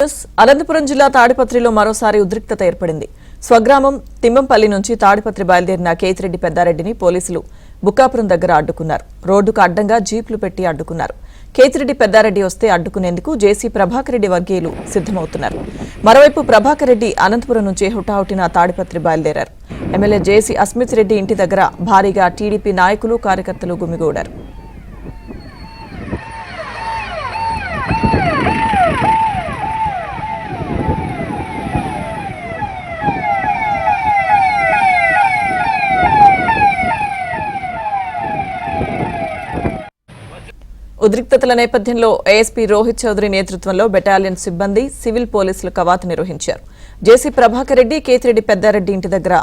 అనంతపురం జిల్లా తాడిపత్రిలో మరోసారి ఉద్రిక్తత ఏర్పడింది. స్వగ్రామం తిమ్మంపల్లి నుంచి తాడిపత్రి బయలుదేరిన కేతిరెడ్డి పెద్దారెడ్డిని పోలీసులు బుక్కాపురం దగ్గర అడ్డుకున్నారు. రోడ్డుకు అడ్డంగా జీప్లు పెట్టి అడ్డుకున్నారు. కేతిరెడ్డి పెద్దారెడ్డి వస్తే అడ్డుకునేందుకు జేసీ ప్రభాకర్ రెడ్డి వర్గీయులు సిద్ధమవుతున్నారు. మరోవైపు ప్రభాకర్ రెడ్డి అనంతపురం నుంచి హుటాహుటిన తాడిపత్రి బయలుదేరారు. ఎమ్మెల్యే జేసీ అస్మిత్ రెడ్డి ఇంటి దగ్గర భారీగా టీడీపీ నాయకులు కార్యకర్తలు గుమిగూడారు. ఉద్రిక్తతల నేపథ్యంలో ఏఎస్పీ రోహిత్ చౌదరి నేతృత్వంలో బెటాలియన్ సిబ్బంది సివిల్ పోలీసులు కవాతు నిర్వహించారు. జేసీ ప్రభాకర్ రెడ్డి కేతిరెడ్డి పెద్దారెడ్డి ఇంటి దగ్గర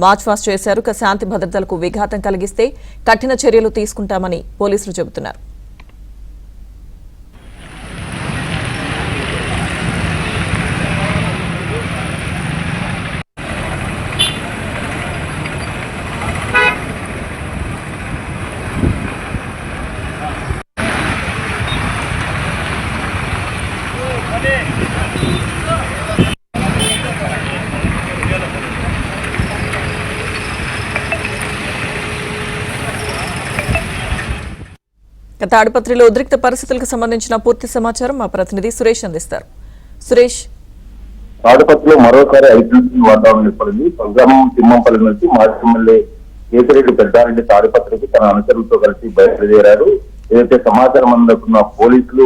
మార్చ్ పాస్ట్ చేశారు. శాంతి భద్రతలకు విఘాతం కలిగిస్తే కఠిన చర్యలు తీసుకుంటామని పోలీసులు చెబుతున్నారు. తాడిపత్రిలో ఉద్రిక్త పరిస్థితులకు సంబంధించిన పూర్తి సమాచారం మా ప్రతినిధి సురేష్ అందిస్తారు. సురేష్, తాడిపత్రిలో మరోసారి ఐటీసీ వాతావరణం ఏర్పడింది. స్వగ్రామం తిమ్మంపల్లి నుంచి మాజీ ఎమ్మెల్యే కేతిరెడ్డి పెద్దారెడ్డి తాడిపత్రికి తన అనుచరులతో కలిసి బయలుదేరారు. ఏదైతే సమాచారం అందుకున్న పోలీసులు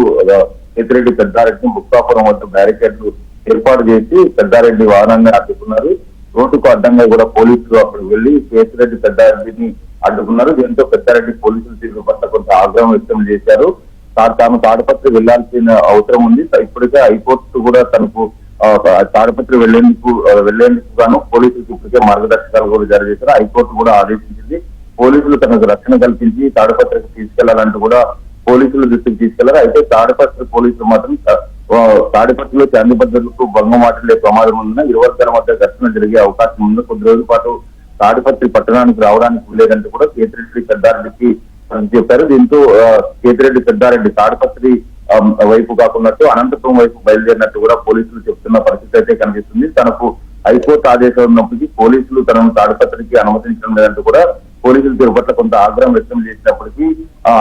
కేతిరెడ్డి పెద్దారెడ్డిని బుక్కాపురం వద్ద బ్యారికేడ్లు ఏర్పాటు చేసి పెద్దారెడ్డి వాహనాన్ని అడ్డుకున్నారు. రోడ్డుకు అడ్డంగా కూడా పోలీసులు అక్కడికి వెళ్లి కేతిరెడ్డి పెద్దారెడ్డిని అడ్డుకున్నారు. దీంతో పెద్దారెడ్డి పోలీసులు తీరు పట్ల కొంత ఆగ్రహం వ్యక్తం చేశారు. తాను తాడిపత్రి వెళ్లాల్సిన అవసరం ఉంది. ఇప్పటికే హైకోర్టు కూడా తనకు తాడిపత్రి వెళ్లేందుకు గాను పోలీసులకు ఇప్పటికే మార్గదర్శకాలు కూడా జారీ చేశారు. హైకోర్టు కూడా ఆదేశించింది. పోలీసులు తనకు రక్షణ కల్పించి తాడిపత్రికి తీసుకెళ్లాలంటూ కూడా పోలీసుల దృష్టికి తీసుకెళ్లారు. అయితే తాడిపత్రి పోలీసులు మాత్రం తాడిపత్రిలో శాంతి భద్రతలకు భంగం వాటిల్లే ప్రమాదం ఉందని, ఇరు వర్గాల మధ్య ఘర్షణ జరిగే అవకాశం ఉంది, కొద్ది రోజుల పాటు తాడిపత్రి పట్టణానికి రావడానికి లేదంటూ కూడా కేతిరెడ్డి పెద్దారెడ్డికి చెప్పారు. దీంతో కేతిరెడ్డి పెద్దారెడ్డి తాడిపత్రి వైపు కాకున్నట్టు అనంతపురం వైపు బయలుదేరినట్టు కూడా పోలీసులు చెప్తున్న పరిస్థితి అయితే కనిపిస్తుంది. తనకు హైకోర్టు ఆదేశం ఉన్నప్పటికీ పోలీసులు తనను తాడిపత్రికి అనుమతించడం లేదంటూ కూడా పోలీసులు తీరు పట్ల కొంత ఆగ్రహం వ్యక్తం చేసినప్పటికీ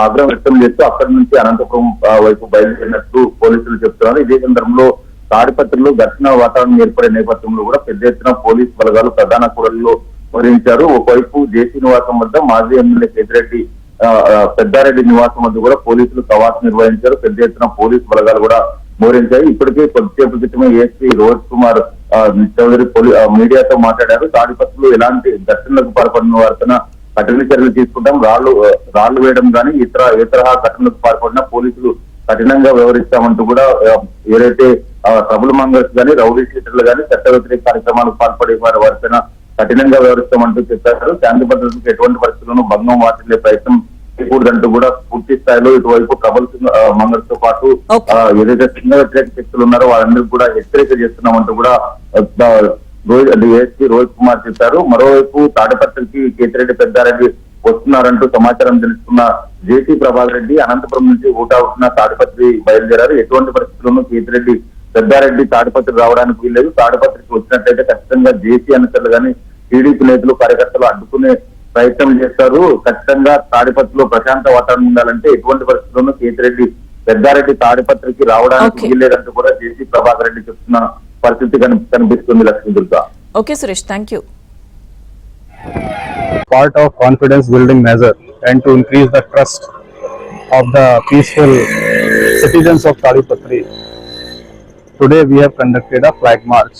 ఆగ్రహం వ్యక్తం చేస్తూ అక్కడి నుంచి అనంతపురం వైపు బయలుదేరినట్టు పోలీసులు చెప్తున్నారు. ఇదే సందర్భంలో తాడిపత్రిలో ఘర్షణ వాతావరణం ఏర్పడే నేపథ్యంలో కూడా పెద్ద ఎత్తున పోలీసు బలగాలు ప్రధాన కూడలిలో మోహరించారు. ఒకవైపు జేసీ నివాసం వద్ద మాజీ ఎమ్మెల్యే కేతిరెడ్డి పెద్దారెడ్డి నివాసం వద్ద కూడా పోలీసులు కవాతు నిర్వహించారు. పెద్ద ఎత్తున పోలీసు బలగాలు కూడా మోహరించాయి. ఇప్పటికే కొద్దిసేపు క్రితమే ఏఎస్పీ రోహిత్ కుమార్ చౌదరి మీడియాతో మాట్లాడారు. తాడిపత్రిలో ఎలాంటి ఘటనలకు పాల్పడిన వారితో కఠిన చర్యలు తీసుకుంటాం, రాళ్లు వేయడం కానీ ఏ తరహా ఘటనలకు పాల్పడినా పోలీసులు కఠినంగా వ్యవహరిస్తామంటూ కూడా ఏదైతే ట్రబుల్ మంగర్స్ కానీ రౌడీ షీటర్లు కానీ చట్ట వ్యతిరేక కార్యక్రమాలకు పాల్పడే వారిపైన కఠినంగా వ్యవహరిస్తామంటూ చెప్పారు. శాంతి భద్రతలకు ఎటువంటి పరిస్థితులను భంగం వాటిల్లే ప్రయత్నం చేయకూడదంటూ కూడా పూర్తి స్థాయిలో ఇటువైపు ట్రబుల్ మంగర్స్ తో పాటు ఏదైతే చిన్న వ్యతిరేక శక్తులు ఉన్నారో వాళ్ళందరికీ కూడా హెచ్చరిక చేస్తున్నామంటూ కూడా ఏఎస్పీ రోహిత్ కుమార్ చెప్పారు. మరోవైపు తాడిపత్రికి కేతిరెడ్డి పెద్దారెడ్డి వస్తున్నారంటూ సమాచారం తెలుసుకున్న జేసీ ప్రభాకర్ రెడ్డి అనంతపురం నుంచి ఊటవుతున్న తాడిపత్రి బయలుదేరారు. ఎటువంటి పరిస్థితుల్లోనూ కేతిరెడ్డి పెద్దారెడ్డి తాడిపత్రి రావడానికి వీల్లేదు. తాడిపత్రికి వచ్చినట్లయితే ఖచ్చితంగా జేసీ అనుచరులు కానీ టీడీపీ నేతలు కార్యకర్తలు అడ్డుకునే ప్రయత్నం చేస్తారు. ఖచ్చితంగా తాడిపత్రిలో ప్రశాంత వాతావరణం ఉండాలంటే ఎటువంటి పరిస్థితుల్లోనూ కేతిరెడ్డి పెద్దారెడ్డి తాడిపత్రికి రావడానికి వీల్లేదంటూ కూడా జేసీ ప్రభాకర్ రెడ్డి చెప్తున్న పరిస్థితి కనిపిస్తుంది. Lakshmidurga. Okay Suresh, thank you. Part of confidence building measure and to increase the trust of the peaceful citizens of Tadipatri, today we have conducted a flag march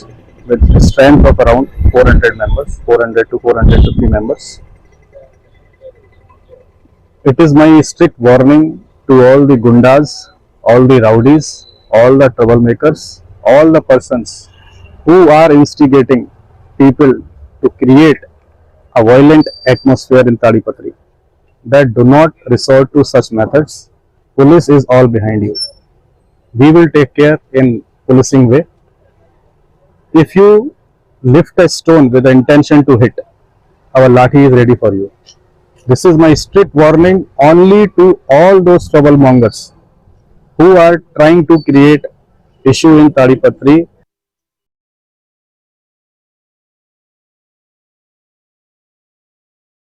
with a strength of around 400 members, 400 to 450 members. It is my strict warning to all the gundas, all the rowdies, all the troublemakers, all the persons who are instigating people to create a violent atmosphere in Tadipatri, that do not resort to such methods. Police is all behind you. We will take care in policing way. If you lift a stone with the intention to hit, our lathi is ready for you. This is my strict warning only to all those troublemongers who are trying to create issue in Tadipatri